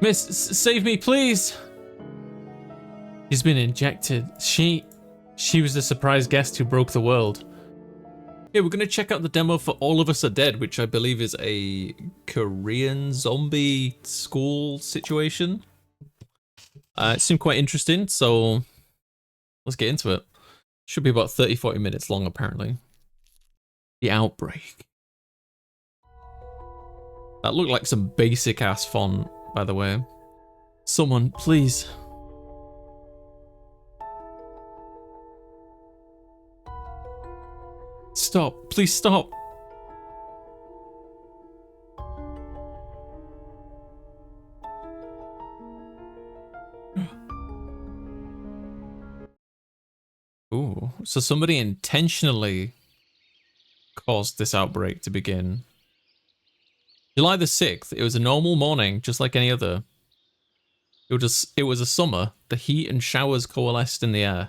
Miss, save me, please. She's been injected. She was the surprise guest who broke the world. Okay, we're going to check out the demo for All of Us Are Dead, which I believe is a Korean zombie school situation. It seemed quite interesting, so let's get into it. Should be about 30-40 minutes long, apparently. The Outbreak. That looked like some basic-ass font, by the way. Someone, please. Stop. Please stop. Ooh, so somebody intentionally caused this outbreak to begin. July the 6th, it was a normal morning, just like any other. It was a summer. The heat and showers coalesced in the air,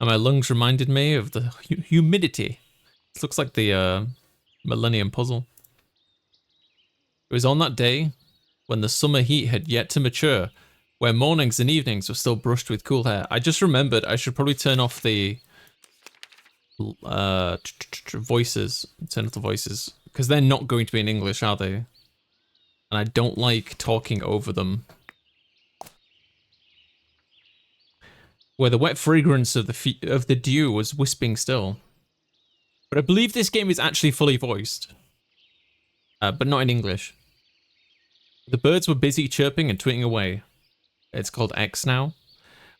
and my lungs reminded me of the humidity. It looks like the Millennium Puzzle. It was on that day, when the summer heat had yet to mature, where mornings and evenings were still brushed with cool hair. I just remembered I should probably turn off the voices. Turn off the voices, because they're not going to be in English, are they? And I don't like talking over them. Where the wet fragrance of the dew was wisping still. But I believe this game is actually fully voiced. But not in English. The birds were busy chirping and tweeting away. It's called X now.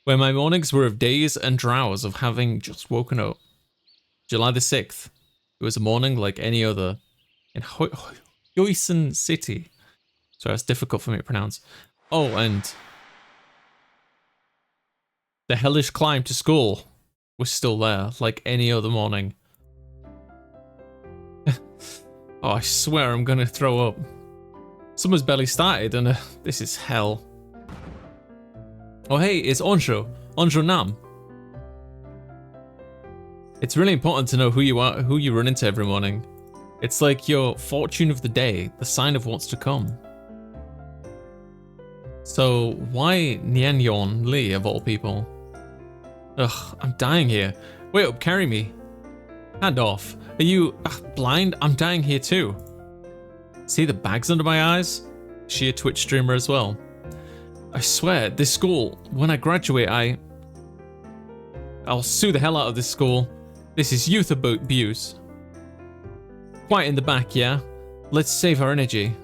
Where my mornings were of daze and drowse of having just woken up. July the 6th. It was a morning like any other. In Hoisin City. So that's difficult for me to pronounce. Oh, and the hellish climb to school was still there, like any other morning. Oh, I swear I'm gonna throw up. Summer's barely started and this is hell. Oh hey, it's Onjo Nam. It's really important to know who you are, who you run into every morning. It's like your fortune of the day, the sign of what's to come. So why Nyanyon Lee of all people? Ugh, I'm dying here. Wait up, carry me. Hand off. Are you blind? I'm dying here too. See the bags under my eyes? She a Twitch streamer as well. I swear, this school, when I graduate, I'll sue the hell out of this school. This is youth abuse. Quite in the back, yeah? Let's save our energy.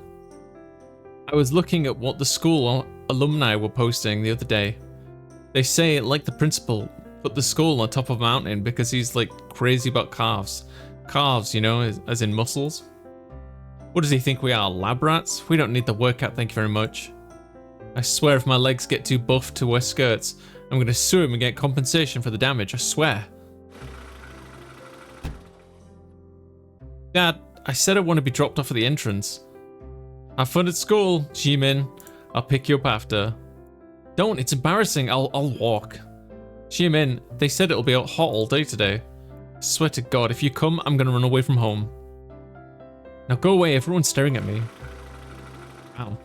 I was looking at what the school alumni were posting the other day. They say, like the principal, put the school on top of a mountain because he's like crazy about calves. Calves, you know, as in muscles. What does he think we are, lab rats? We don't need the workout, thank you very much. I swear if my legs get too buff to wear skirts, I'm gonna sue him and get compensation for the damage, I swear. Dad, I said I want to be dropped off at the entrance. Have fun at school, Jimin. I'll pick you up after. Don't, it's embarrassing, I'll walk. Jimin, they said it'll be hot all day today. I swear to God, if you come, I'm gonna run away from home. Now go away, everyone's staring at me. Wow.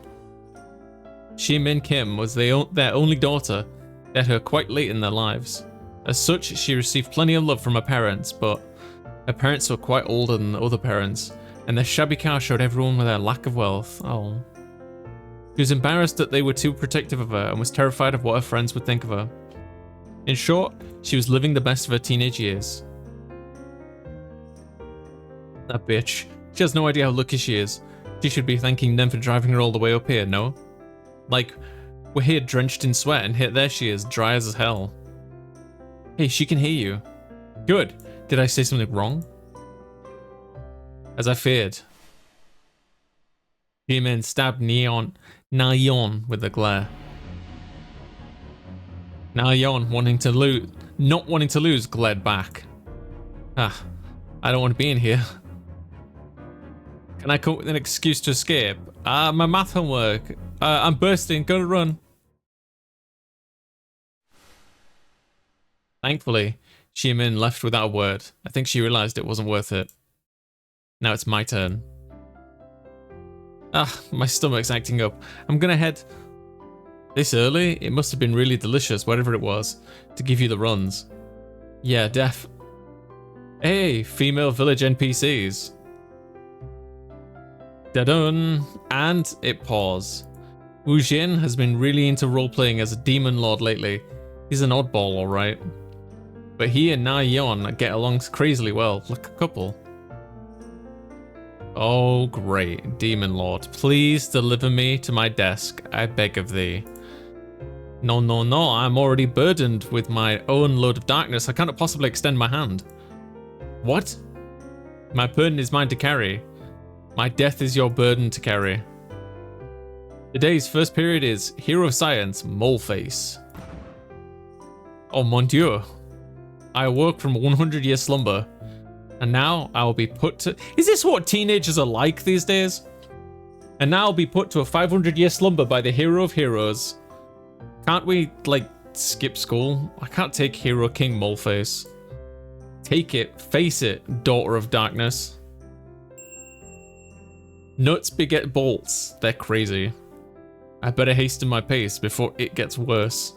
Jimin Kim was their only daughter. They had her quite late in their lives. As such, she received plenty of love from her parents, but her parents were quite older than the other parents, and their shabby car showed everyone with their lack of wealth. Oh. She was embarrassed that they were too protective of her and was terrified of what her friends would think of her. In short, she was living the best of her teenage years. That bitch. She has no idea how lucky she is. She should be thanking them for driving her all the way up here, no? Like, we're here drenched in sweat and here there she is, dry as hell. Hey, she can hear you. Good. Did I say something wrong? As I feared. Jimin stabbed Nayeon with a glare. Nayeon, not wanting to lose, glared back. Ah, I don't want to be in here. Can I come up with an excuse to escape? My math homework. I'm bursting, gotta run. Thankfully, Jimin left without a word. I think she realized it wasn't worth it. Now it's my turn. Ah, my stomach's acting up. I'm gonna head This early? It must have been really delicious, whatever it was, to give you the runs. Yeah, def. Hey, female village NPCs. Da-dun. And it paused. Wu Jin has been really into role-playing as a demon lord lately. He's an oddball, alright. But he and Na Yeon get along crazily well, like a couple. Oh, great. Demon Lord, please deliver me to my desk, I beg of thee. No, no, no, I'm already burdened with my own load of darkness. I cannot possibly extend my hand. What? My burden is mine to carry. My death is your burden to carry. Today's first period is Hero of Science, Moleface. Oh mon dieu. I awoke from a 100-year slumber. And now I will be put to... Is this what teenagers are like these days? And now I'll be put to a 500-year slumber by the hero of heroes. Can't we, like, skip school? I can't take Hero King Moleface. Take it, face it, daughter of darkness. Nuts beget bolts. They're crazy. I better hasten my pace before it gets worse.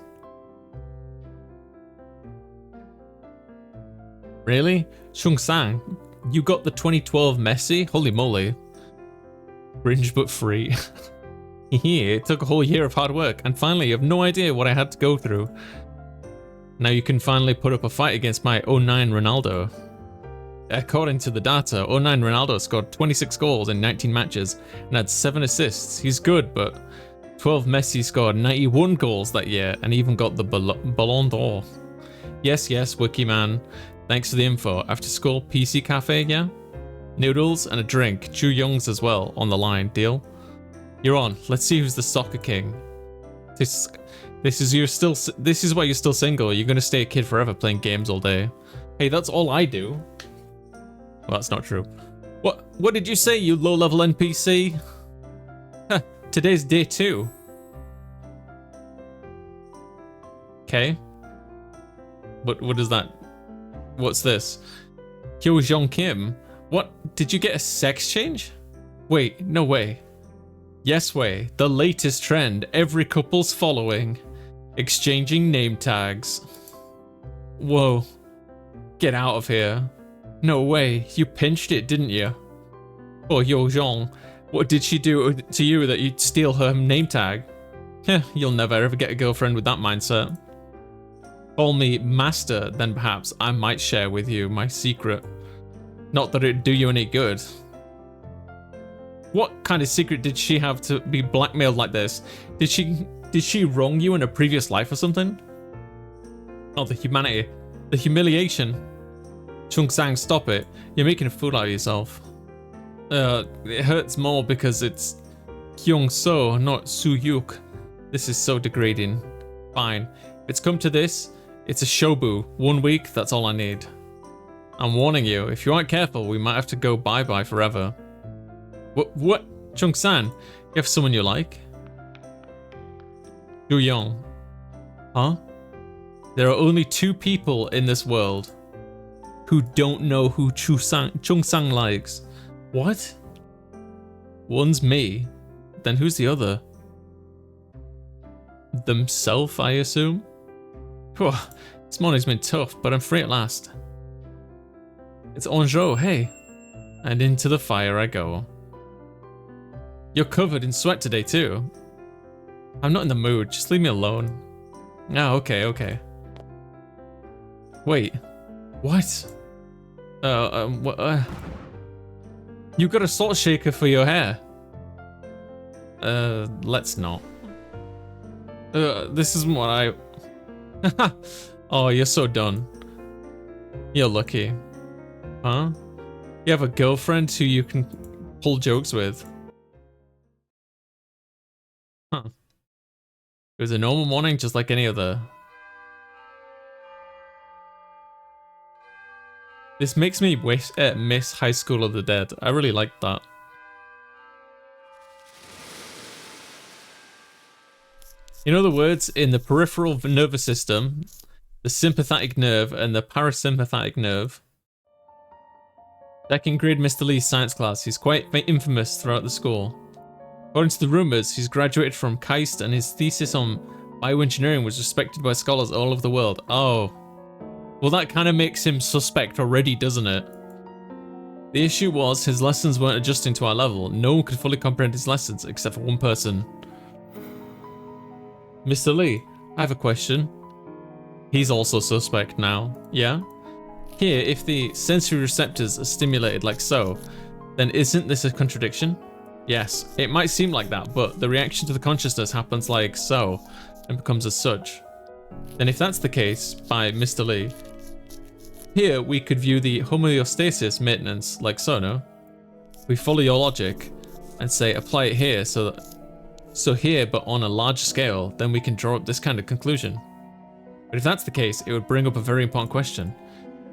Really? Chung Sang, you got the 2012 Messi? Holy moly. Cringe but free. It took a whole year of hard work, and finally you have no idea what I had to go through. Now you can finally put up a fight against my 09 Ronaldo. According to the data, 09 Ronaldo scored 26 goals in 19 matches and had 7 assists. He's good, but 12 Messi scored 91 goals that year and even got the Ballon d'Or. Yes, Wiki man. Thanks for the info. After school, PC cafe, yeah? Noodles and a drink. Chu Young's as well on the line. Deal? You're on. Let's see who's the soccer king. This is why you're still single. You're gonna stay a kid forever playing games all day. Hey, that's all I do. Well, that's not true. What did you say, you low-level NPC? Today's day 2. Okay. What is that? What's this? Kyo Jong Kim? What? Did you get a sex change? Wait, no way. Yes way, the latest trend every couple's following. Exchanging name tags. Whoa. Get out of here. No way, you pinched it, didn't you? Oh, Yo Jong, what did she do to you that you'd steal her name tag? Heh, you'll never ever get a girlfriend with that mindset. Call me master, then perhaps I might share with you my secret. Not that it'd do you any good. What kind of secret did she have to be blackmailed like this? Did she wrong you in a previous life or something? Oh, the humanity. The humiliation. Chung Sang, stop it. You're making a fool out of yourself. It hurts more because it's Kyung So, not Su Yuk. This is so degrading. Fine. If it's come to this, it's a shobu. 1 week, that's all I need. I'm warning you, if you aren't careful, we might have to go bye-bye forever. What? Chung San, you have someone you like? Yu Yong. Huh? There are only 2 people in this world who don't know who Chung Sang likes. What? One's me. Then who's the other? Themself, I assume? Whew, this morning's been tough, but I'm free at last. It's Anzhou, hey. And into the fire I go. You're covered in sweat today too. I'm not in the mood, just leave me alone. Oh, okay. Wait, what? You got a salt shaker for your hair. Let's not. This isn't what I... Oh, you're so done. You're lucky. Huh? You have a girlfriend who you can pull jokes with. Huh. It was a normal morning just like any other. This makes me miss High School of the Dead. I really liked that. In other words, in the peripheral nervous system, the sympathetic nerve and the parasympathetic nerve. Second grade Mr. Lee's science class. He's quite infamous throughout the school. According to the rumors, he's graduated from KAIST and his thesis on bioengineering was respected by scholars all over the world. Oh. Well, that kind of makes him suspect already, doesn't it? The issue was his lessons weren't adjusting to our level. No one could fully comprehend his lessons except for one person. Mr. Lee, I have a question. He's also suspect now, yeah? Here, if the sensory receptors are stimulated like so, then isn't this a contradiction? Yes, it might seem like that, but the reaction to the consciousness happens like so, and becomes as such. Then if that's the case, by Mr. Lee, here we could view the homeostasis maintenance like so, no? We follow your logic, and say apply it here so here but on a larger scale, then we can draw up this kind of conclusion. But if that's the case, it would bring up a very important question.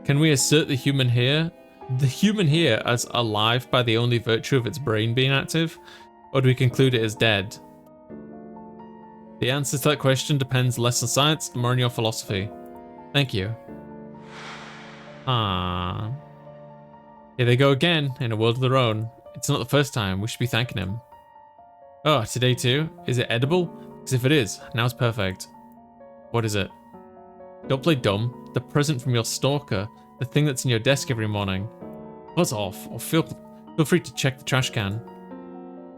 Can we assert the human here as alive by the only virtue of its brain being active? Or do we conclude it as dead? The answer to that question depends less on science and more on your philosophy. Thank you. Ah. Here they go again, in a world of their own. It's not the first time, we should be thanking him. Oh, today too? Is it edible? Because if it is, now's perfect. What is it? Don't play dumb. The present from your stalker. The thing that's in your desk every morning. Buzz off, or feel free to check the trash can.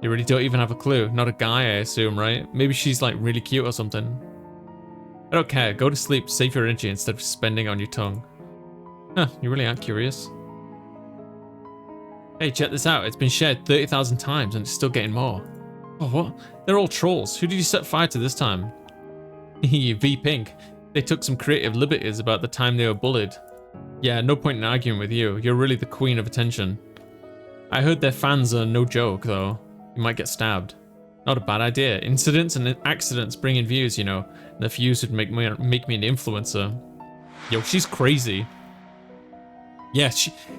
You really don't even have a clue. Not a guy, I assume, right? Maybe she's like really cute or something. I don't care. Go to sleep. Save your energy instead of spending it on your tongue. Huh, you really aren't curious. Hey, check this out. It's been shared 30,000 times and it's still getting more. Oh, what? They're all trolls. Who did you set fire to this time? V-Pink. They took some creative liberties about the time they were bullied. Yeah, no point in arguing with you. You're really the queen of attention. I heard their fans are no joke, though. You might get stabbed. Not a bad idea. Incidents and accidents bring in views, you know. And the views would make me an influencer. Yo, she's crazy. Yeah,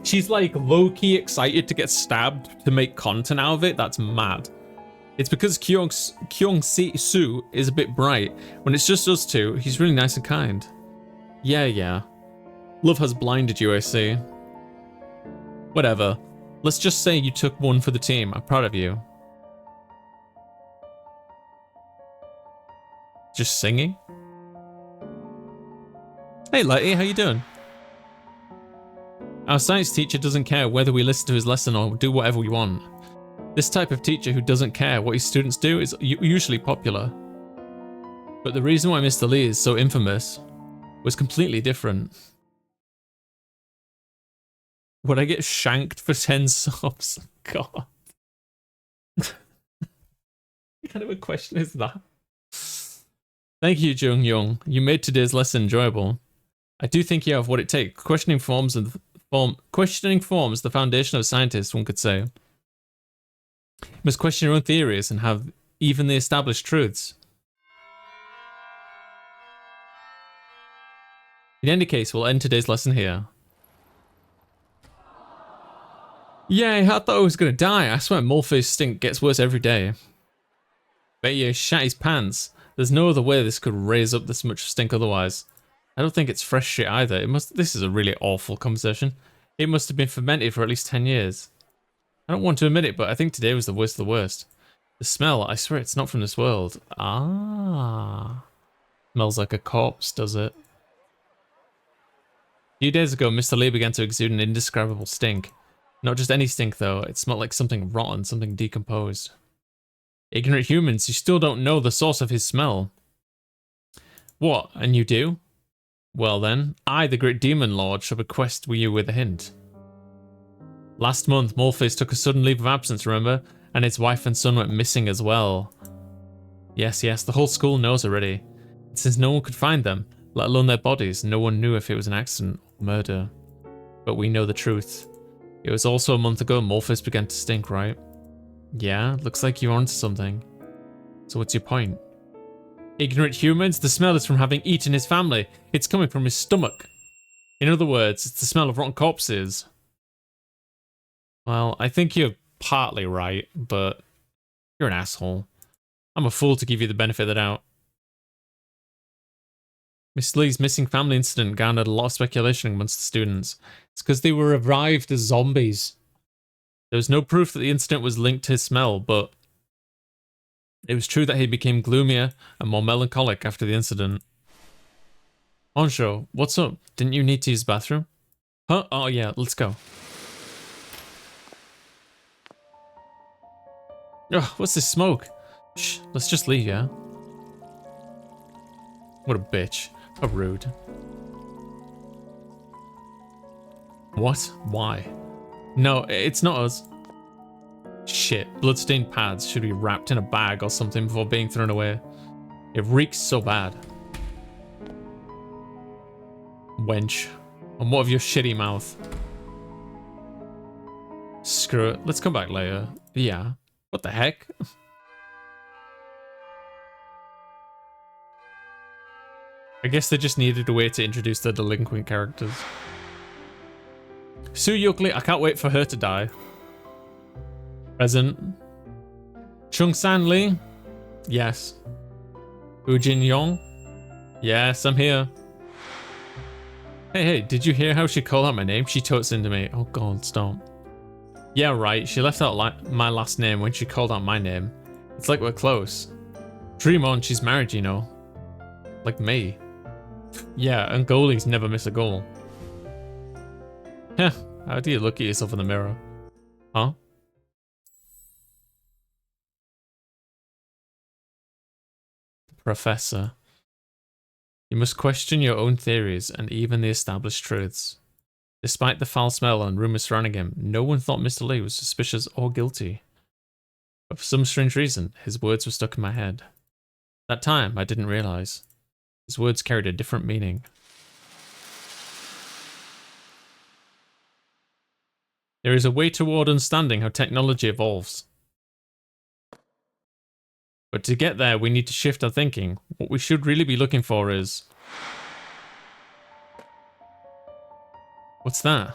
she's like low-key excited to get stabbed to make content out of it. That's mad. It's because Kyung-Soo is a bit bright. When it's just us two, he's really nice and kind. Yeah. Love has blinded you, I see. Whatever. Let's just say you took one for the team. I'm proud of you. Just singing? Hey, Letty, how you doing? Our science teacher doesn't care whether we listen to his lesson or do whatever we want. This type of teacher who doesn't care what his students do is usually popular. But the reason why Mr. Lee is so infamous was completely different. Would I get shanked for 10 subs? God. What kind of a question is that? Thank you, Jung Young. You made today's lesson enjoyable. I do think you have what it takes. Questioning forms the foundation of a scientist, one could say. You must question your own theories and have even the established truths. In any case, we'll end today's lesson here. Yay, I thought I was gonna die. I swear Morphe's stink gets worse every day. Bet you shat his pants. There's no other way this could raise up this much stink otherwise. I don't think it's fresh shit either. This is a really awful conversation. It must have been fermented for at least 10 years. I don't want to admit it, but I think today was the worst of the worst. The smell, I swear it's not from this world. Ah. Smells like a corpse, does it? A few days ago, Mr. Lee began to exude an indescribable stink. Not just any stink, though. It smelled like something rotten, something decomposed. Ignorant humans, you still don't know the source of his smell. What, and you do? Well then, I, the great demon lord, shall bequest you with a hint. Last month, Morpheus took a sudden leave of absence, remember? And his wife and son went missing as well. Yes, the whole school knows already. And since no one could find them, let alone their bodies, no one knew if it was an accident or murder. But we know the truth. It was also a month ago Morpheus began to stink, right? Yeah, looks like you're onto something. So what's your point? Ignorant humans, the smell is from having eaten his family. It's coming from his stomach. In other words, it's the smell of rotten corpses. Well, I think you're partly right, but you're an asshole. I'm a fool to give you the benefit of the doubt. Miss Lee's missing family incident garnered a lot of speculation amongst the students. It's because they were revived as zombies. There was no proof that the incident was linked to his smell, but It was true that he became gloomier and more melancholic after the incident. Ansho, what's up? Didn't you need to use the bathroom? Huh? Oh yeah, let's go. Ugh, what's this smoke? Shh, let's just leave, yeah? What a bitch. How rude. What? Why? No, it's not us. Shit, bloodstained pads should be wrapped in a bag or something before being thrown away. It reeks so bad. Wench. And what of your shitty mouth? Screw it, let's come back later. Yeah. What the heck? I guess they just needed a way to introduce the delinquent characters. Sue Yukley, I can't wait for her to die. Present. Chung San Lee? Yes. Ujin Yong? Yes, I'm here. Hey, did you hear how she called out my name? She totes into me. Oh god, stop. Yeah, right, she left out my last name when she called out my name. It's like we're close. Dream on, she's married, you know. Like me. Yeah, and goalies never miss a goal. Heh, how do you look at yourself in the mirror? Huh? Professor. You must question your own theories and even the established truths. Despite the foul smell and rumors surrounding him, no one thought Mr. Lee was suspicious or guilty. But for some strange reason, his words were stuck in my head. That time, I didn't realize. His words carried a different meaning. There is a way toward understanding how technology evolves. But to get there, we need to shift our thinking. What we should really be looking for is... What's that?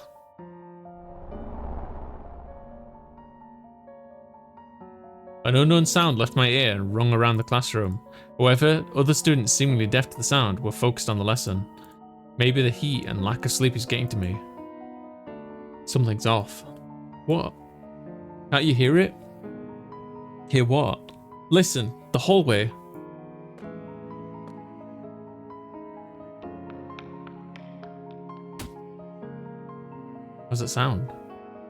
An unknown sound left my ear and rung around the classroom. However, other students seemingly deaf to the sound were focused on the lesson. Maybe the heat and lack of sleep is getting to me. Something's off. What? Can't you hear it? Hear what? Listen, the hallway. What does it sound?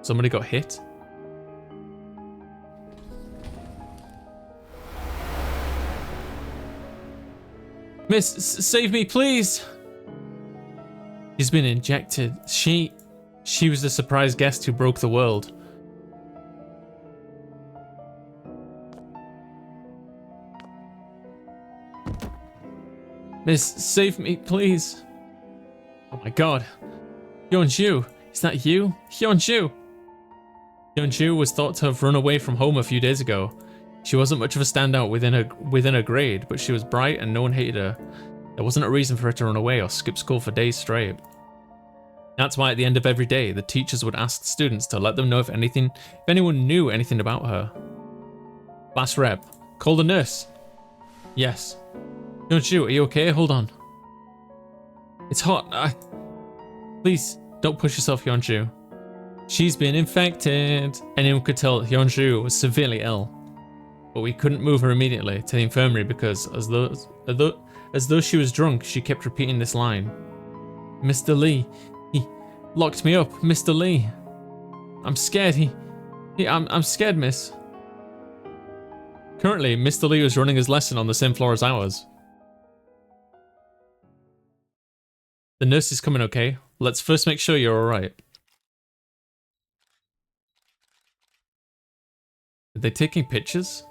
Somebody got hit? Miss, save me, please! She's been injected. She was the surprise guest who broke the world. Miss, save me, please. Oh my god. Hyunju, is that you? Hyunju! Hyunju was thought to have run away from home a few days ago. She wasn't much of a standout within her grade, but she was bright and no one hated her. There wasn't a reason for her to run away or skip school for days straight. That's why at the end of every day, the teachers would ask the students to let them know if anyone knew anything about her. Last rep, call the nurse. Yes. Hyunju, are you okay? Hold on. It's hot. Please, don't push yourself, Hyunju. She's been infected. Anyone could tell that Hyunju was severely ill. But we couldn't move her immediately to the infirmary because, as though she was drunk, she kept repeating this line. Mr. Lee, he locked me up. Mr. Lee. I'm scared. I'm scared, miss. Currently, Mr. Lee was running his lesson on the same floor as ours. The nurse is coming, okay? Let's first make sure you're alright. Are they taking pictures?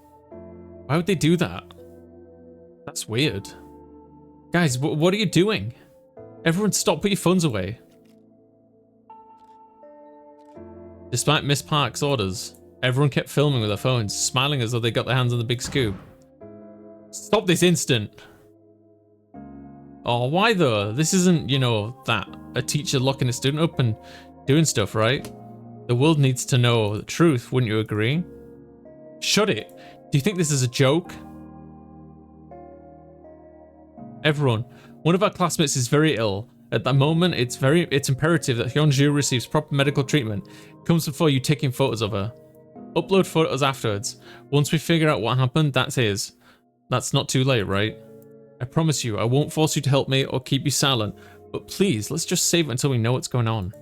Why would they do that? That's weird. Guys, what are you doing? Everyone stop, put your phones away. Despite Miss Park's orders, everyone kept filming with their phones, smiling as though they got their hands on the big scoop. Stop this instant! Oh, why though? This isn't, you know, that a teacher locking a student up and doing stuff, right? The world needs to know the truth, wouldn't you agree? Shut it! Do you think this is a joke? Everyone, one of our classmates is very ill. At that moment, it's imperative that Hyunju receives proper medical treatment. It comes before you taking photos of her. Upload photos afterwards. Once we figure out what happened, that's not too late, right? I promise you, I won't force you to help me or keep you silent, but please, let's just save it until we know what's going on.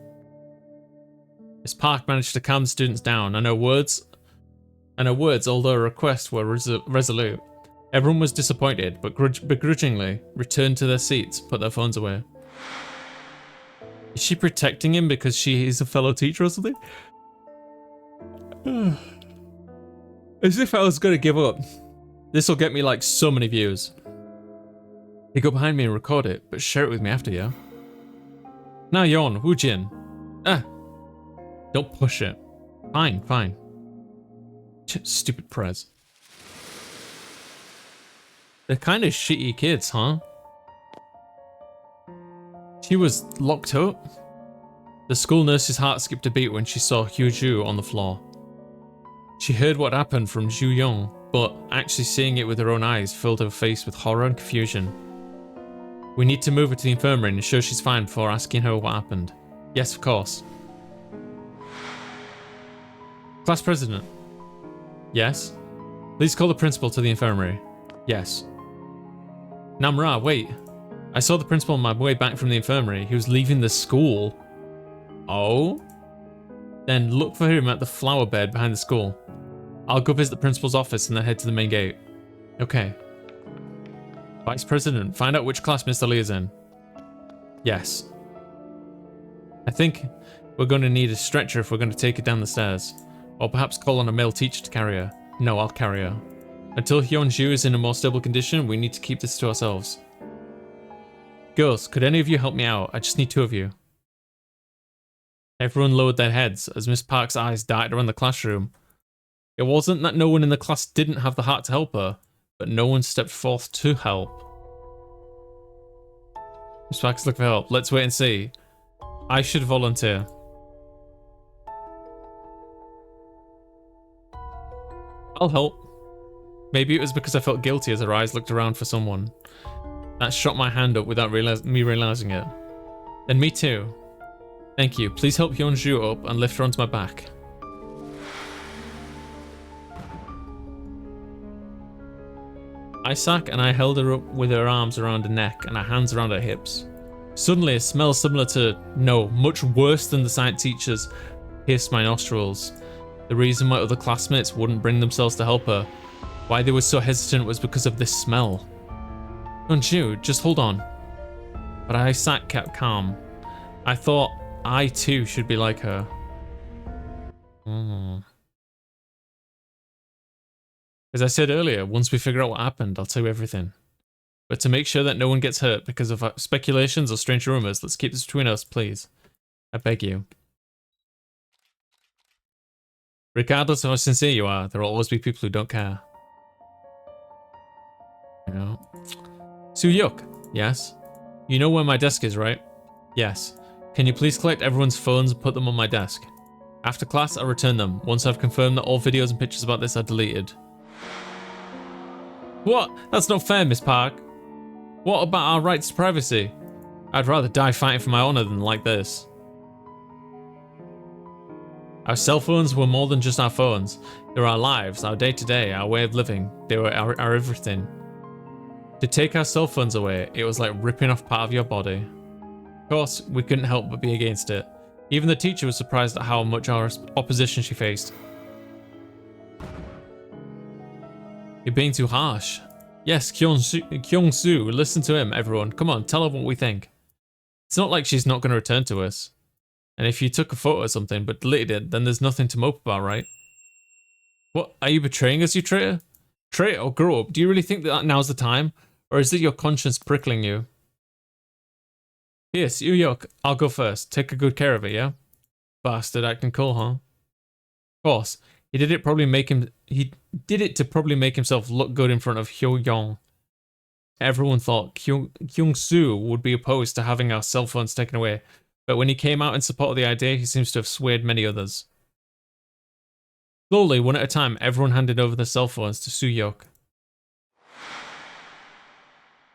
Miss Park managed to calm the students down, and her words, although her requests were resolute. Everyone was disappointed, but begrudgingly returned to their seats, put their phones away. Is she protecting him because she is a fellow teacher or something? As if I was gonna give up. This will get me like so many views. You go behind me and record it, but share it with me after, yeah? Now Yon, Wu Jin. Don't push it. Fine. Stupid Prez. They're kind of shitty kids, huh? She was locked up? The school nurse's heart skipped a beat when she saw Hugh Zhu on the floor. She heard what happened from Zhu Yong, but actually seeing it with her own eyes filled her face with horror and confusion. We need to move her to the infirmary and ensure she's fine before asking her what happened. Yes, of course. Class president. Yes? Please call the principal to the infirmary. Yes. Namra, wait. I saw the principal on my way back from the infirmary. He was leaving the school. Oh? Then look for him at the flower bed behind the school. I'll go visit the principal's office and then head to the main gate. Okay. Vice President, find out which class Mr. Lee is in. Yes. I think we're going to need a stretcher if we're going to take her down the stairs. Or perhaps call on a male teacher to carry her. No, I'll carry her. Until Hyunju is in a more stable condition, we need to keep this to ourselves. Girls, could any of you help me out? I just need 2 of you. Everyone lowered their heads as Miss Park's eyes darted around the classroom. It wasn't that no one in the class didn't have the heart to help her, but no one stepped forth to help. Miss Park's looking for help. Let's wait and see. I should volunteer. I'll help. Maybe it was because I felt guilty as her eyes looked around for someone. That shot my hand up without me realizing it. Then me too. Thank you. Please help Hyunju up and lift her onto my back. Isaac and I held her up with her arms around her neck and her hands around her hips. Suddenly, a smell similar to, no, much worse than the science teachers, pierced my nostrils. The reason why other classmates wouldn't bring themselves to help her, why they were so hesitant, was because of this smell. Hyunju, just hold on. But Isaac kept calm. I thought I too should be like her. As I said earlier, once we figure out what happened, I'll tell you everything. But to make sure that no one gets hurt because of speculations or strange rumors, let's keep this between us, please. I beg you. Regardless of how sincere you are, there will always be people who don't care. You know. Soo-yuk, yes? You know where my desk is, right? Yes. Can you please collect everyone's phones and put them on my desk? After class, I'll return them, once I've confirmed that all videos and pictures about this are deleted. What? That's not fair, Miss Park. What about our rights to privacy? I'd rather die fighting for my honor than like this. Our cell phones were more than just our phones. They were our lives, our day-to-day, our way of living. They were our everything. To take our cell phones away, it was like ripping off part of your body. Of course, we couldn't help but be against it. Even the teacher was surprised at how much opposition she faced. You're being too harsh. Yes, Kyung-soo, listen to him, everyone. Come on, tell her what we think. It's not like she's not going to return to us. And if you took a photo or something but deleted it, then there's nothing to mope about, right? What, are you betraying us, you traitor? Traitor, grow up. Do you really think that now's the time? Or is it your conscience prickling you? Here, Soo-yuk, I'll go first. Take a good care of it, yeah? Bastard acting cool, huh? Of course. He did it to probably make himself look good in front of Hyo-young. Everyone thought Kyung-soo would be opposed to having our cell phones taken away, but when he came out in support of the idea, he seems to have swayed many others. Slowly, one at a time, everyone handed over their cell phones to Soo-yuk.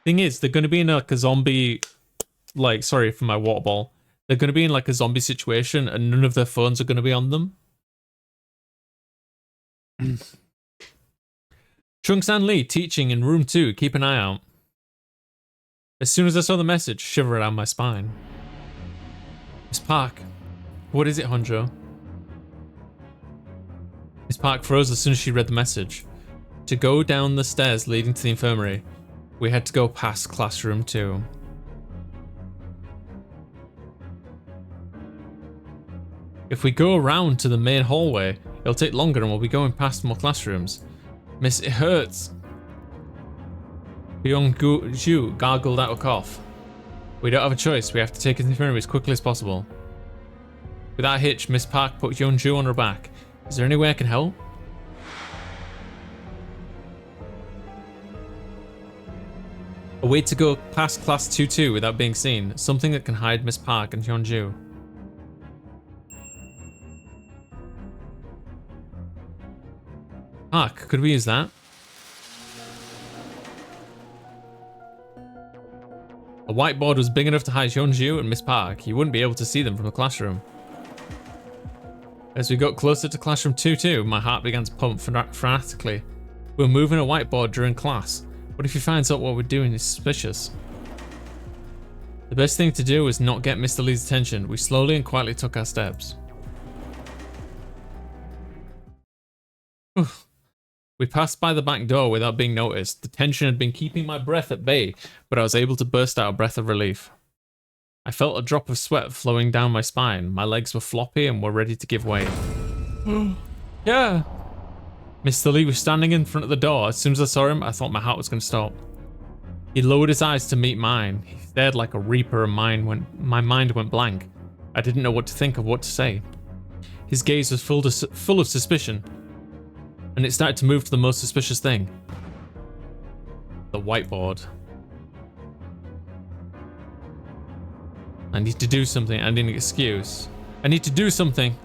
Thing is, they're going to be in like a zombie, like, sorry for my water ball. They're going to be in like a zombie situation and none of their phones are going to be on them. Chung-san Lee teaching in room 2. Keep an eye out. As soon as I saw the message, shiver down my spine. Miss Park. What is it, Honjo? Miss Park froze as soon as she read the message. To go down the stairs leading to the infirmary, we had to go past classroom 2. If we go around to the main hallway, it'll take longer and we'll be going past more classrooms. Miss, it hurts. Byung-ju gargled out a cough. We don't have a choice. We have to take it to the infirmary as quickly as possible. Without a hitch, Miss Park put Hyun-ju on her back. Is there any way I can help? A way to go past class 2-2 without being seen. Something that can hide Miss Park and Hyun-ju. Park, could we use that? A whiteboard was big enough to hide Hyun-ju and Miss Park. You wouldn't be able to see them from the classroom. As we got closer to classroom 2-2, my heart began to pump frantically. We were moving a whiteboard during class. What if he finds out what we're doing is suspicious? The best thing to do was not get Mr. Lee's attention. We slowly and quietly took our steps. We passed by the back door without being noticed. The tension had been keeping my breath at bay, but I was able to burst out a breath of relief. I felt a drop of sweat flowing down my spine. My legs were floppy and were ready to give way. Yeah. Mr. Lee was standing in front of the door. As soon as I saw him, I thought my heart was going to stop. He lowered his eyes to meet mine. He stared like a reaper and my mind went blank. I didn't know what to think of what to say. His gaze was full of suspicion. And it started to move to the most suspicious thing. The whiteboard. I need to do something. I need an excuse. I need to do something.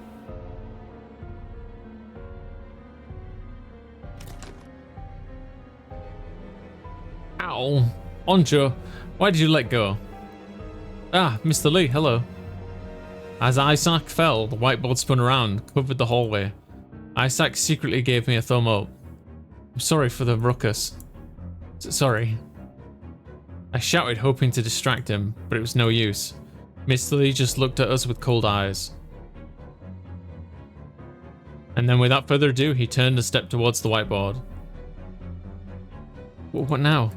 Ow. Onjo, why did you let go? Ah, Mr. Lee, hello. As Isaac fell, the whiteboard spun around, covered the hallway. Isaac secretly gave me a thumb up. I'm sorry for the ruckus. Sorry. I shouted, hoping to distract him, but it was no use. Mr. Lee just looked at us with cold eyes. And then without further ado, he turned and stepped towards the whiteboard. What now?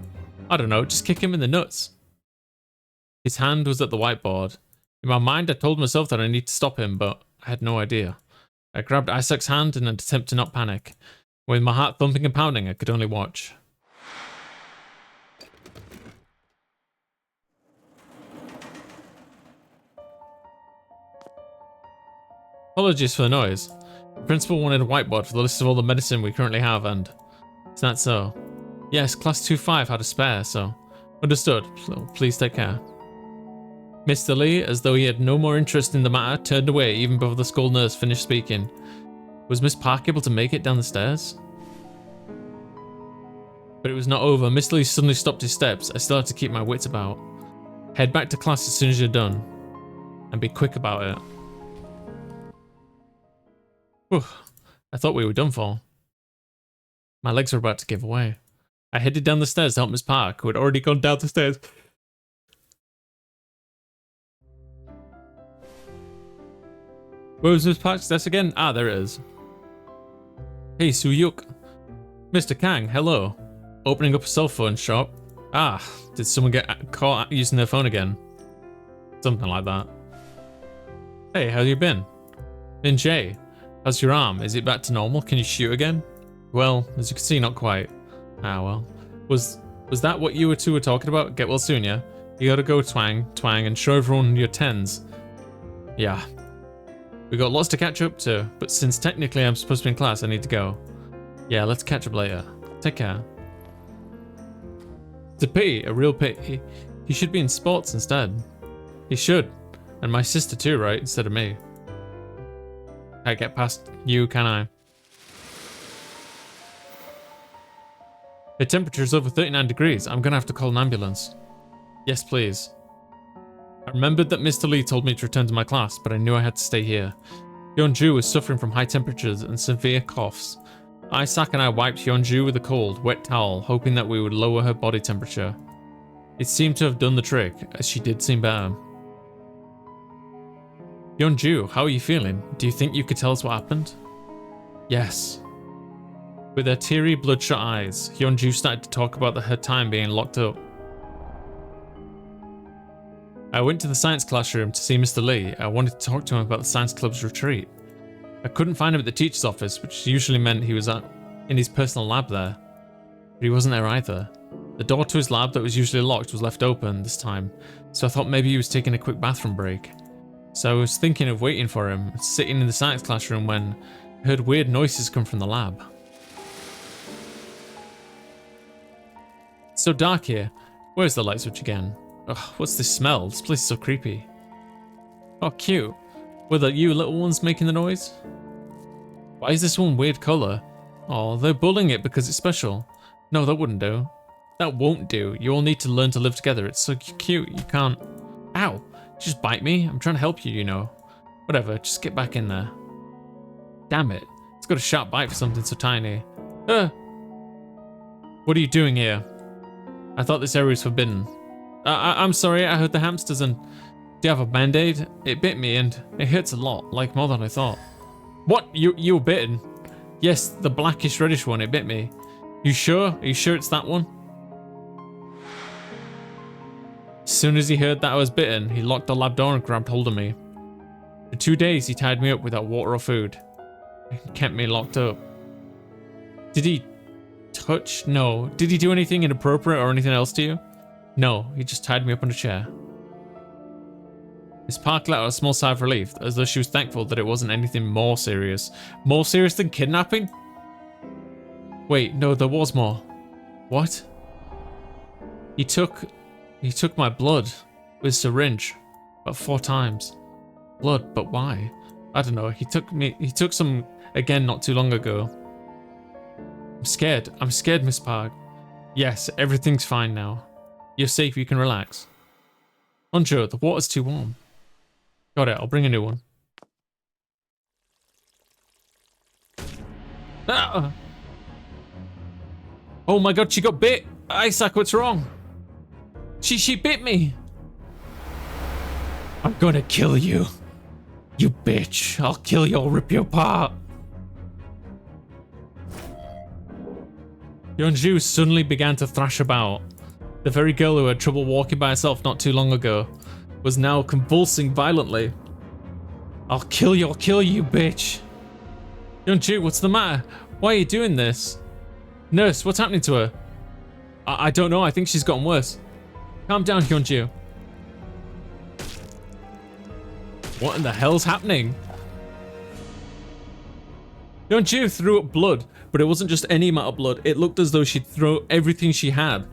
I don't know, just kick him in the nuts. His hand was at the whiteboard. In my mind, I told myself that I need to stop him, but I had no idea. I grabbed Isaac's hand in an attempt to not panic. With my heart thumping and pounding, I could only watch. Apologies for the noise. The principal wanted a whiteboard for the list of all the medicine we currently have, and is that so? Yes, class 2-5 had a spare, so understood. Please take care. Mr. Lee, as though he had no more interest in the matter, turned away even before the school nurse finished speaking. Was Miss Park able to make it down the stairs? But it was not over. Mr. Lee suddenly stopped his steps. I still had to keep my wits about. Head back to class as soon as you're done. And be quick about it. Whew. I thought we were done for. My legs were about to give away. I headed down the stairs to help Miss Park, who had already gone down the stairs. Where was Miss Park's desk again? Ah, there it is. Hey, Suyuk. Mr. Kang, hello. Opening up a cell phone shop. Ah, did someone get caught using their phone again? Something like that. Hey, how you been? Bin Jay, how's your arm? Is it back to normal? Can you shoot again? Well, as you can see, not quite. Ah, well. Was that what you two were talking about? Get well soon, yeah? You gotta go twang, and show everyone your tens. Yeah. We got lots to catch up to, but since technically I'm supposed to be in class, I need to go. Yeah, let's catch up later. Take care. It's a pity, a real pity. He should be in sports instead. He should. And my sister too, right? Instead of me. Can't get past you, can I? The temperature's over 39 degrees. I'm gonna have to call an ambulance. Yes, please. I remembered that Mr. Lee told me to return to my class, but I knew I had to stay here. Hyun-ju was suffering from high temperatures and severe coughs. Isaac and I wiped Hyunju with a cold, wet towel, hoping that we would lower her body temperature. It seemed to have done the trick, as she did seem better. Hyunju, how are you feeling? Do you think you could tell us what happened? Yes. With her teary, bloodshot eyes, Hyunju started to talk about her time being locked up. I went to the science classroom to see Mr. Lee. I wanted to talk to him about the science club's retreat. I couldn't find him at the teacher's office, which usually meant he was in his personal lab there. But he wasn't there either. The door to his lab that was usually locked was left open this time, so I thought maybe he was taking a quick bathroom break. So I was thinking of waiting for him, sitting in the science classroom when I heard weird noises come from the lab. It's so dark here. Where's the light switch again? Ugh, what's this smell? This place is so creepy. Oh, cute. Were that you little ones making the noise? Why is this one weird colour? Oh, they're bullying it because it's special. No, that wouldn't do. That won't do. You all need to learn to live together. It's so cute. You can't... Ow! Just bite me. I'm trying to help you, you know. Whatever, just get back in there. Damn it. It's got a sharp bite for something so tiny. What are you doing here? I thought this area was forbidden. I'm sorry, I heard the hamsters and... Do you have a band-aid? It bit me and it hurts a lot, like more than I thought. What? You were bitten? Yes, the blackish reddish one, it bit me. You sure? Are you sure it's that one? As soon as he heard that I was bitten, he locked the lab door and grabbed hold of me. For 2 days, he tied me up without water or food. He kept me locked up. Did he touch? No. Did he do anything inappropriate or anything else to you? No, he just tied me up on a chair. Miss Park let out a small sigh of relief, as though she was thankful that it wasn't anything more serious. More serious than kidnapping? Wait, no, there was more. What? He took my blood with a syringe about 4 times. Blood, but why? I don't know. He took some again not too long ago. I'm scared, Miss Park. Yes, everything's fine now. You're safe, you can relax. Onjo, the water's too warm. Got it, I'll bring a new one. Ah! Oh my god, she got bit! Isaac, what's wrong? She bit me! I'm gonna kill you. You bitch. I'll kill you, I'll rip you apart. Yeonju suddenly began to thrash about. The very girl who had trouble walking by herself not too long ago was now convulsing violently. I'll kill you, bitch. Yeonju, what's the matter? Why are you doing this? Nurse, what's happening to her? I don't know, I think she's gotten worse. Calm down, Yeonju. What in the hell's happening? Yeonju threw up blood, but it wasn't just any amount of blood. It looked as though she'd thrown everything she had.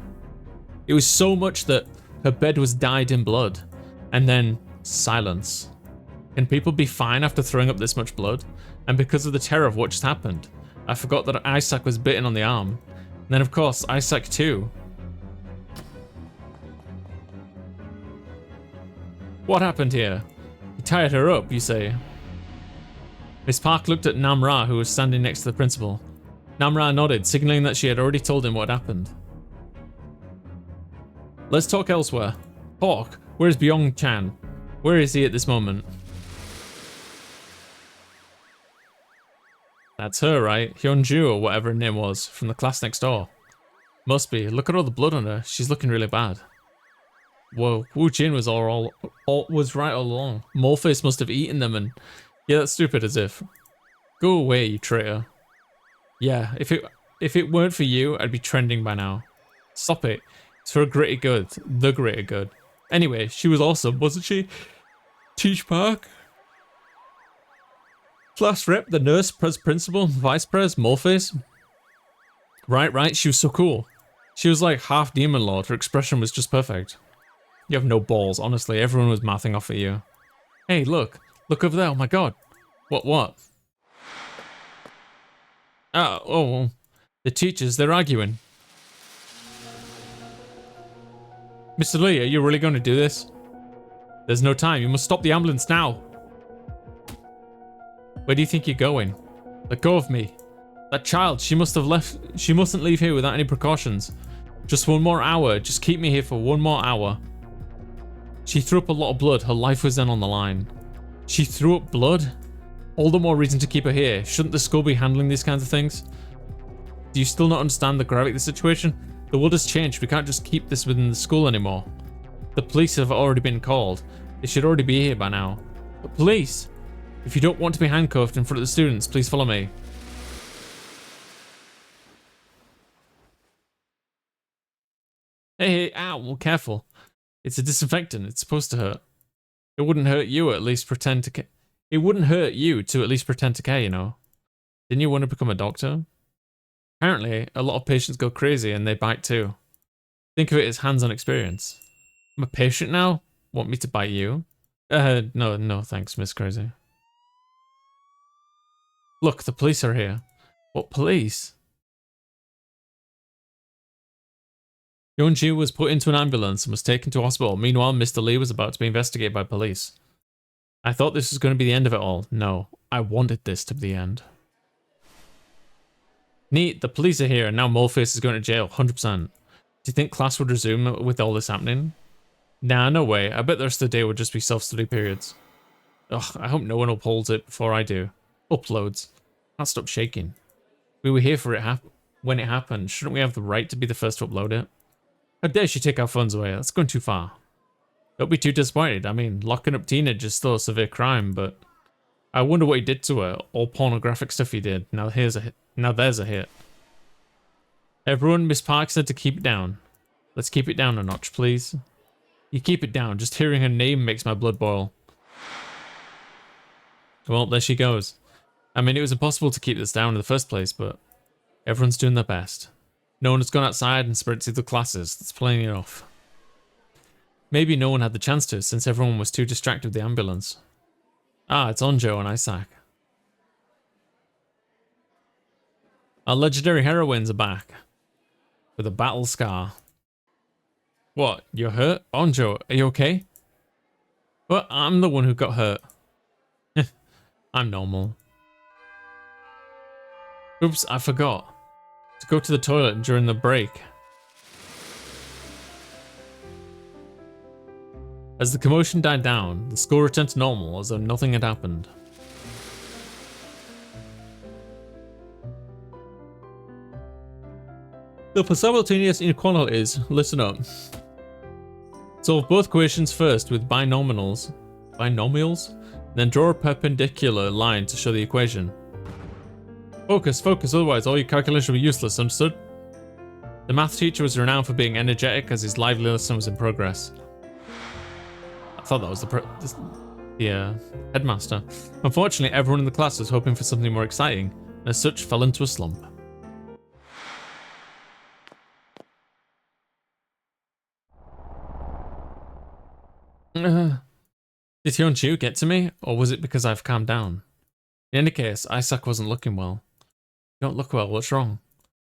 It was so much that her bed was dyed in blood. And then silence. Can people be fine after throwing up this much blood? And because of the terror of what just happened, I forgot that Isaac was bitten on the arm. And then of course, Isaac too. What happened here? He tied her up, you say? Miss Park looked at Namra, who was standing next to the principal. Namra nodded, signaling that she had already told him what happened. Let's talk elsewhere. Hawk, where's Byung-chan? Where is he at this moment? That's her, right? Hyunju or whatever her name was, from the class next door. Must be. Look at all the blood on her. She's looking really bad. Whoa, Wu Jin was was right all along. Morpheus must have eaten them and... Yeah, that's stupid as if. Go away, you traitor. Yeah, if it weren't for you, I'd be trending by now. Stop it. It's for a greater good. The greater good. Anyway, she was awesome, wasn't she? Teach Park? Class rep, the nurse, principal, vice pres, Morpheus. Right, she was so cool. She was like half demon lord. Her expression was just perfect. You have no balls, honestly. Everyone was mouthing off at you. Hey, look. Look over there. Oh my god. What? Oh. The teachers, they're arguing. Mr. Lee, are you really going to do this? There's no time. You must stop the ambulance now. Where do you think you're going? Let go of me. That child, she must have left. She mustn't leave here without any precautions. Just one more hour. Just keep me here for one more hour. She threw up a lot of blood. Her life was then on the line. She threw up blood? All the more reason to keep her here. Shouldn't the school be handling these kinds of things? Do you still not understand the gravity of the situation? The world has changed. We can't just keep this within the school anymore. The police have already been called. They should already be here by now. The police? If you don't want to be handcuffed in front of the students, please follow me. Hey, ow, well, careful. It's a disinfectant. It's supposed to hurt. It wouldn't hurt you at least pretend to care. It wouldn't hurt you to at least pretend to care, you know. Didn't you want to become a doctor? Apparently, a lot of patients go crazy and they bite too. Think of it as hands-on experience. I'm a patient now? Want me to bite you? No thanks, Miss Crazy. Look, the police are here. What police? Yeonju was put into an ambulance and was taken to hospital. Meanwhile, Mr. Lee was about to be investigated by police. I thought this was going to be the end of it all. No, I wanted this to be the end. Neat, the police are here and now Moleface is going to jail, 100%. Do you think class would resume with all this happening? Nah, no way. I bet the rest of the day would just be self-study periods. Ugh, I hope no one upholds it before I do. Uploads. Can't stop shaking. We were here for it when it happened. Shouldn't we have the right to be the first to upload it? How dare she take our funds away? That's going too far. Don't be too disappointed. I mean, locking up teenagers is still a severe crime, but I wonder what he did to her. All pornographic stuff he did. Now there's a hit. Everyone, Miss Park said to keep it down. Let's keep it down a notch, please. You keep it down. Just hearing her name makes my blood boil. Well, there she goes. I mean, it was impossible to keep this down in the first place, but everyone's doing their best. No one has gone outside and spread to the classes. That's plenty enough. Maybe no one had the chance to, since everyone was too distracted with the ambulance. Ah, it's Onjo and Isaac. Our legendary heroines are back. With a battle scar. What? You're hurt? Onjo, are you okay? Well, I'm the one who got hurt. I'm normal. Oops, I forgot. To go to the toilet during the break. As the commotion died down, the school returned to normal as though nothing had happened. The simultaneous inequalities, listen up. Solve both equations first with binomials, then draw a perpendicular line to show the equation. Focus, otherwise all your calculations will be useless, understood? The math teacher was renowned for being energetic as his lively lesson was in progress. I thought that was the headmaster. Unfortunately, everyone in the class was hoping for something more exciting, and as such fell into a slump. Did Hyunchu get to me, or was it because I've calmed down? In any case, Isaac wasn't looking well. You don't look well, what's wrong?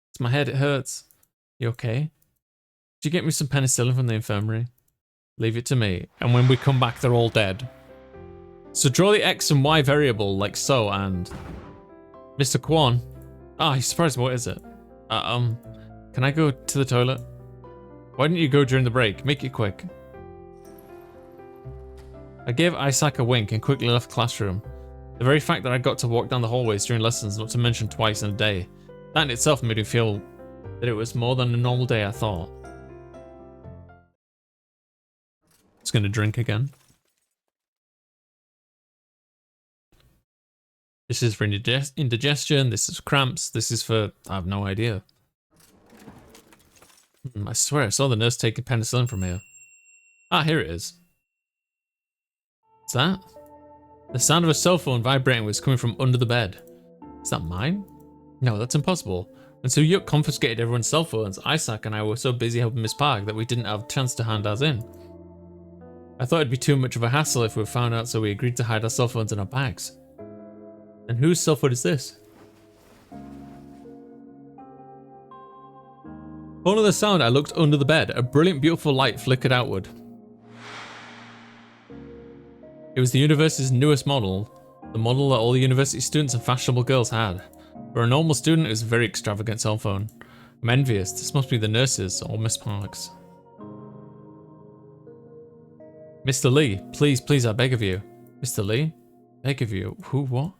It's my head, it hurts. You okay? Did you get me some penicillin from the infirmary? Leave it to me, and when we come back they're all dead. So draw the X and Y variable like so, and... Mr. Kwon? Ah, he's surprised, what is it? Can I go to the toilet? Why didn't you go during the break? Make it quick. I gave Isaac a wink and quickly left the classroom. The very fact that I got to walk down the hallways during lessons, not to mention twice in a day, that in itself made me feel that it was more than a normal day, I thought. It's gonna drink again. This is for indigestion, this is cramps, this is for... I have no idea. I swear I saw the nurse taking penicillin from here. Ah, here it is. What's that? The sound of a cell phone vibrating was coming from under the bed. Is that mine? No, that's impossible. And so Yuk confiscated everyone's cell phones. Isaac and I were so busy helping Miss Park that we didn't have a chance to hand ours in. I thought it'd be too much of a hassle if we were found out, so we agreed to hide our cell phones in our bags. And whose cell phone is this? Following the sound, I looked under the bed. A brilliant, beautiful light flickered outward. It was the university's newest model, the model that all the university students and fashionable girls had. For a normal student, it was a very extravagant cell phone. I'm envious. This must be the nurses or Miss Parks. Mr. Lee, please, I beg of you. Mr. Lee? Beg of you. Who, what?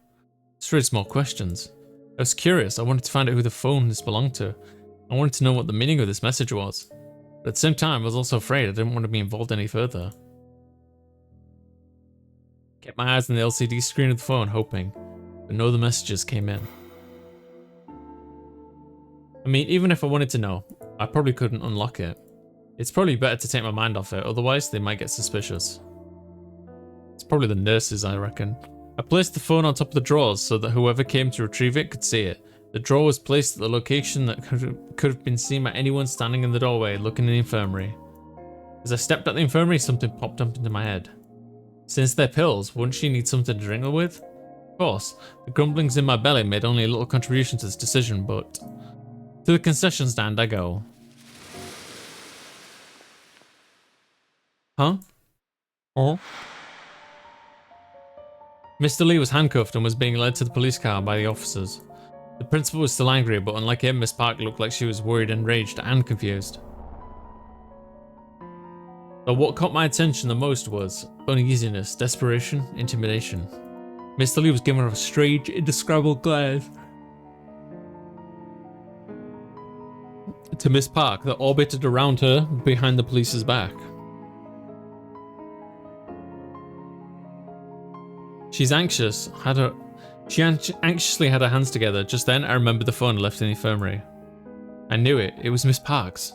This raised more questions. I was curious. I wanted to find out who the phone this belonged to. I wanted to know what the meaning of this message was. But at the same time, I was also afraid I didn't want to be involved any further. Kept my eyes on the LCD screen of the phone, hoping. But no other messages came in. I mean, even if I wanted to know, I probably couldn't unlock it. It's probably better to take my mind off it, otherwise they might get suspicious. It's probably the nurses, I reckon. I placed the phone on top of the drawers so that whoever came to retrieve it could see it. The drawer was placed at the location that could have been seen by anyone standing in the doorway looking in the infirmary. As I stepped at the infirmary, something popped up into my head. Since they're pills, wouldn't she need something to drink them with? Of course, the grumblings in my belly made only a little contribution to this decision, but... To the concession stand I go. Huh? Oh? Mr. Lee was handcuffed and was being led to the police car by the officers. The principal was still angry, but unlike him, Miss Park looked like she was worried, enraged, and confused. But what caught my attention the most was uneasiness, desperation, intimidation. Mr. Lee was giving her a strange, indescribable glare to Miss Park that orbited around her behind the police's back. She anxiously had her hands together. Just then, I remembered the phone left in the infirmary. I knew it. It was Miss Park's.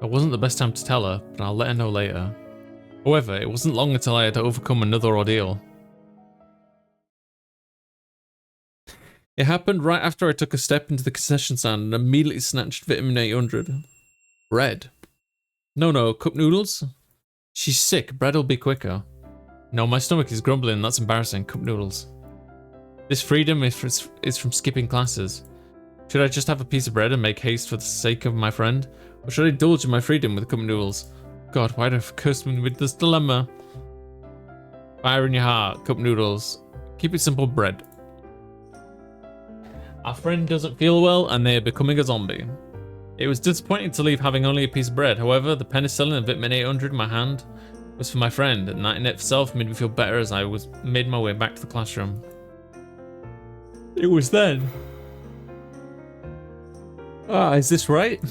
It wasn't the best time to tell her, but I'll let her know later. However, it wasn't long until I had to overcome another ordeal. It happened right after I took a step into the concession stand and immediately snatched Vitamin 800. Bread. No, cup noodles? She's sick. Bread'll be quicker. No, my stomach is grumbling. That's embarrassing. Cup noodles. This freedom is from skipping classes. Should I just have a piece of bread and make haste for the sake of my friend? Or should I indulge in my freedom with cup noodles? God, why do I curse me with this dilemma? Fire in your heart. Cup noodles. Keep it simple. Bread. Our friend doesn't feel well and they are becoming a zombie. It was disappointing to leave having only a piece of bread. However, the penicillin and Vitamin 800 in my hand was for my friend, and that in itself made me feel better as I made my way back to the classroom. It was then. Is this right?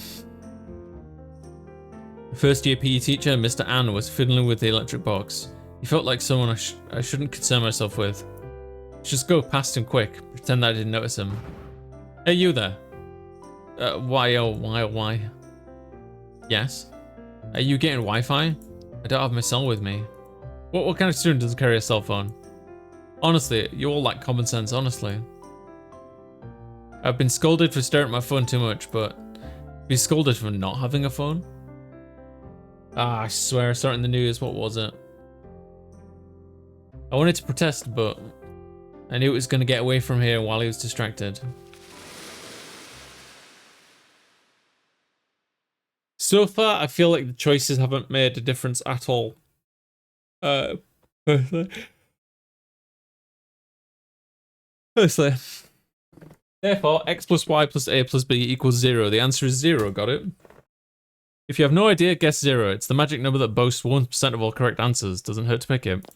The first year PE teacher, Mr. Ann, was fiddling with the electric box. He felt like someone I shouldn't concern myself with. Just go past him quick, pretend that I didn't notice him. Hey, you there. Why? Yes? Are you getting Wi-Fi? I don't have my cell with me. What kind of student doesn't carry a cell phone? Honestly, you all lack common sense, honestly. I've been scolded for staring at my phone too much, but... Be scolded for not having a phone? I swear I saw it in the news, what was it? I wanted to protest, but... I knew it was going to get away from here while he was distracted. So far, I feel like the choices haven't made a difference at all. Personally. Therefore, x plus y plus a plus b equals 0. The answer is 0, got it? If you have no idea, guess 0. It's the magic number that boasts 1% of all correct answers. Doesn't hurt to pick it.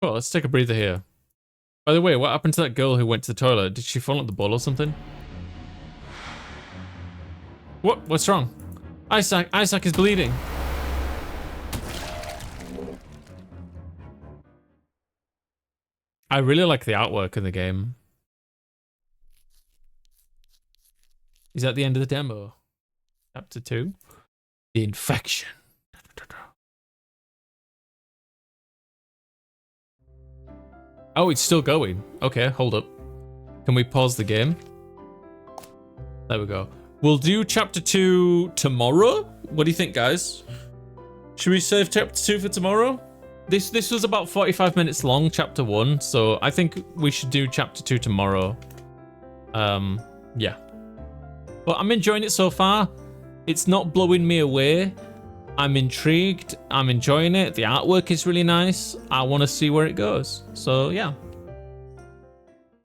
Well, let's take a breather here. By the way, what happened to that girl who went to the toilet? Did she fall at the bowl or something? What's wrong? Isaac is bleeding. I really like the artwork in the game. Is that the end of the demo? Chapter 2? The infection. Oh, it's still going. Okay, hold up. Can we pause the game? There we go. We'll do chapter 2 tomorrow. What do you think, guys? Should we save chapter 2 for tomorrow? This was about 45 minutes long, chapter 1, so I think we should do chapter 2 tomorrow. Yeah. But I'm enjoying it so far. It's not blowing me away. I'm intrigued. I'm enjoying it. The artwork is really nice. I want to see where it goes. So yeah.